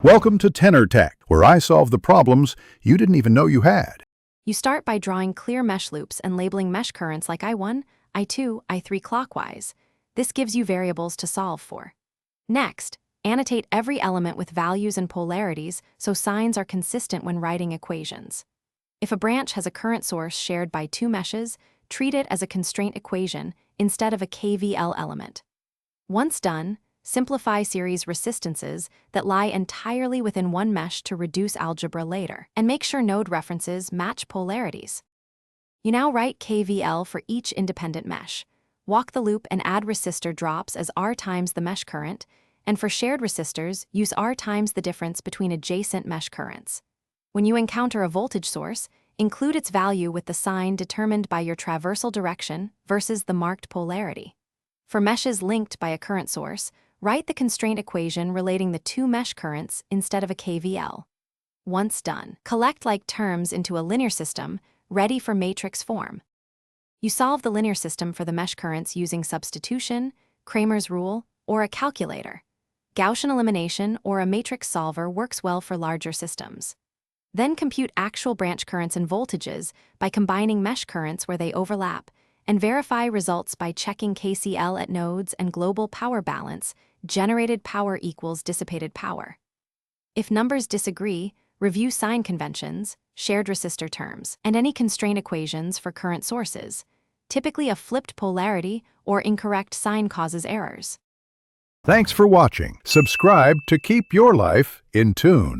Welcome to Tenor Tech, where I solve the problems you didn't even know you had. You start by drawing clear mesh loops and labeling mesh currents like I1, I2, I3 clockwise. This gives you variables to solve for. Next, annotate every element with values and polarities so signs are consistent when writing equations. If a branch has a current source shared by two meshes, treat it as a constraint equation instead of a KVL element. Once done, simplify series resistances that lie entirely within one mesh to reduce algebra later, and make sure node references match polarities. You now write KVL for each independent mesh. Walk the loop and add resistor drops as R times the mesh current, and for shared resistors, use R times the difference between adjacent mesh currents. When you encounter a voltage source, include its value with the sign determined by your traversal direction versus the marked polarity. For meshes linked by a current source, write the constraint equation relating the two mesh currents instead of a KVL. Once done, collect like terms into a linear system, ready for matrix form. You solve the linear system for the mesh currents using substitution, Cramer's rule, or a calculator. Gaussian elimination or a matrix solver works well for larger systems. Then compute actual branch currents and voltages by combining mesh currents where they overlap, and verify results by checking KCL at nodes and global power balance, generated power equals dissipated power. If numbers disagree, review sign conventions, shared resistor terms, and any constraint equations for current sources. Typically, a flipped polarity or incorrect sign causes errors. Thanks for watching. Subscribe to keep your life in tune.